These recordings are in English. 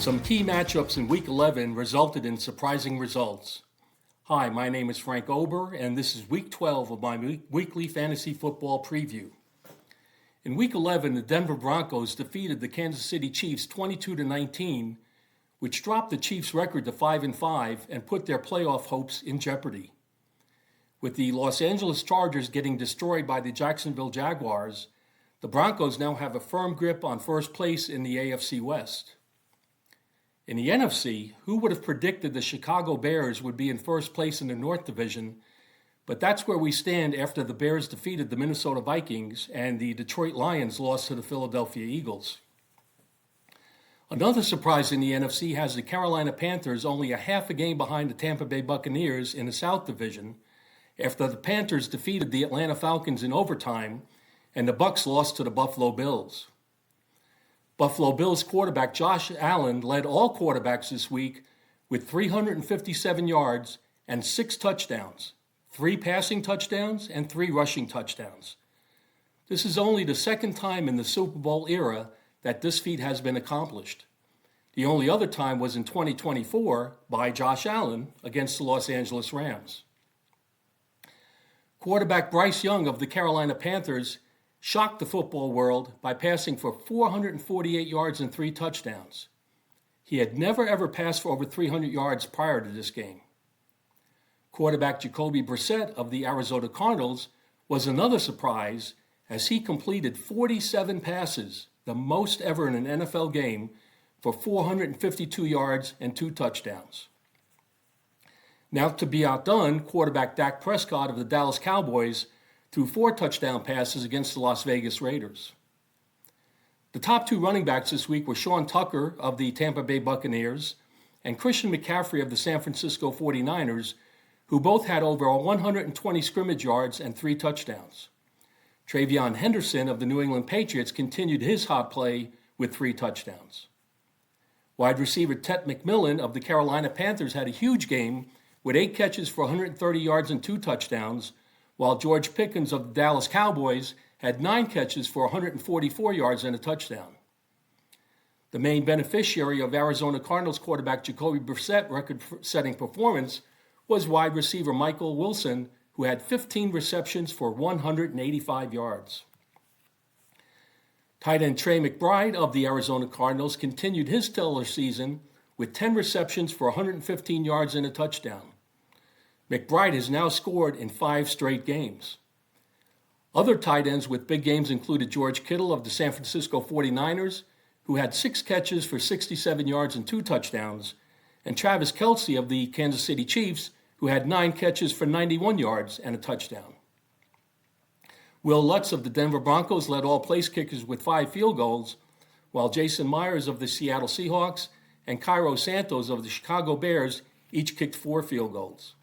Some key matchups in Week 11 resulted in surprising results. Hi, my name is Frank Ober, and this is Week 12 of my weekly fantasy football preview. In Week 11, the Denver Broncos defeated the Kansas City Chiefs 22-19, which dropped the Chiefs' record to 5-5 and put their playoff hopes in jeopardy. With the Los Angeles Chargers getting destroyed by the Jacksonville Jaguars, the Broncos now have a firm grip on first place in the AFC West. In the NFC, who would have predicted the Chicago Bears would be in first place in the North Division? But that's where we stand after the Bears defeated the Minnesota Vikings and the Detroit Lions lost to the Philadelphia Eagles. Another surprise in the NFC has the Carolina Panthers only a half a game behind the Tampa Bay Buccaneers in the South Division after the Panthers defeated the Atlanta Falcons in overtime and the Bucs lost to the Buffalo Bills. Buffalo Bills quarterback Josh Allen led all quarterbacks this week with 357 yards and 6 touchdowns, 3 passing touchdowns and 3 rushing touchdowns. This is only the second time in the Super Bowl era that this feat has been accomplished. The only other time was in 2024 by Josh Allen against the Los Angeles Rams. Quarterback Bryce Young of the Carolina Panthers shocked the football world by passing for 448 yards and 3 touchdowns. He had never ever passed for over 300 yards prior to this game. Quarterback Jacoby Brissett of the Arizona Cardinals was another surprise as he completed 47 passes, the most ever in an NFL game, for 452 yards and 2 touchdowns. Now to be outdone, quarterback Dak Prescott of the Dallas Cowboys threw 4 touchdown passes against the Las Vegas Raiders. The top 2 running backs this week were Sean Tucker of the Tampa Bay Buccaneers and Christian McCaffrey of the San Francisco 49ers, who both had over 120 scrimmage yards and 3 touchdowns. Travion Henderson of the New England Patriots continued his hot play with 3 touchdowns. Wide receiver Ted McMillan of the Carolina Panthers had a huge game with 8 catches for 130 yards and 2 touchdowns, while George Pickens of the Dallas Cowboys had 9 catches for 144 yards and a touchdown. The main beneficiary of Arizona Cardinals quarterback Jacoby Brissett record-setting performance was wide receiver Michael Wilson, who had 15 receptions for 185 yards. Tight end Trey McBride of the Arizona Cardinals continued his stellar season with 10 receptions for 115 yards and a touchdown. McBride has now scored in 5 straight games. Other tight ends with big games included George Kittle of the San Francisco 49ers, who had 6 catches for 67 yards and 2 touchdowns, and Travis Kelce of the Kansas City Chiefs, who had 9 catches for 91 yards and a touchdown. Will Lutz of the Denver Broncos led all place kickers with 5 field goals, while Jason Myers of the Seattle Seahawks and Cairo Santos of the Chicago Bears each kicked 4 field goals.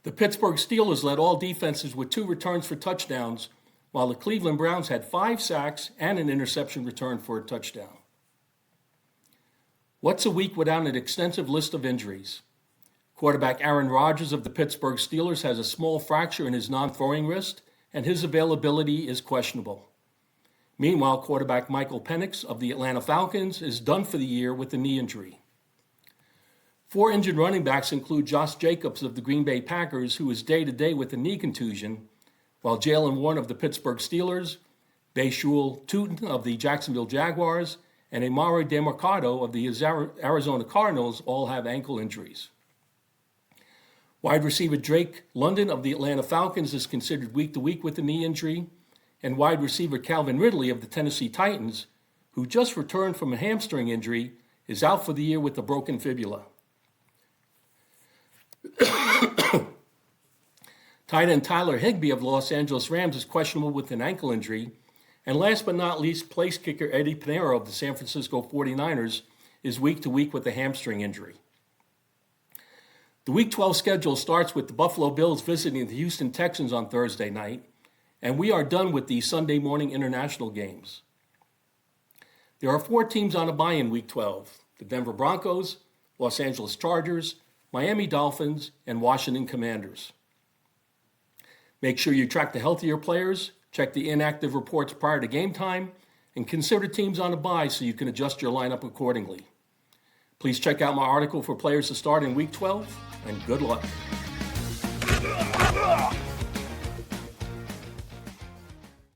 The Pittsburgh Steelers led all defenses with 2 returns for touchdowns, while the Cleveland Browns had 5 sacks and an interception return for a touchdown. What's a week without an extensive list of injuries? Quarterback Aaron Rodgers of the Pittsburgh Steelers has a small fracture in his non-throwing wrist, and his availability is questionable. Meanwhile, quarterback Michael Penix of the Atlanta Falcons is done for the year with a knee injury. 4 injured running backs include Josh Jacobs of the Green Bay Packers, who is day-to-day with a knee contusion, while Jalen Warren of the Pittsburgh Steelers, Bayshul Tootin of the Jacksonville Jaguars, and Amari DeMarcado of the Arizona Cardinals all have ankle injuries. Wide receiver Drake London of the Atlanta Falcons is considered week-to-week with a knee injury, and wide receiver Calvin Ridley of the Tennessee Titans, who just returned from a hamstring injury, is out for the year with a broken fibula. Tight end Tyler Higbee of the Los Angeles Rams is questionable with an ankle injury. And last but not least, place kicker Eddie Pinheiro of the San Francisco 49ers is week-to-week with a hamstring injury. The Week 12 schedule starts with the Buffalo Bills visiting the Houston Texans on Thursday night, and we are done with the Sunday morning international games. There are 4 teams on a bye in Week 12: the Denver Broncos, Los Angeles Chargers, Miami Dolphins, and Washington Commanders. Make sure you track the healthier players, check the inactive reports prior to game time, and consider teams on a bye so you can adjust your lineup accordingly. Please check out my article for players to start in Week 12, and good luck.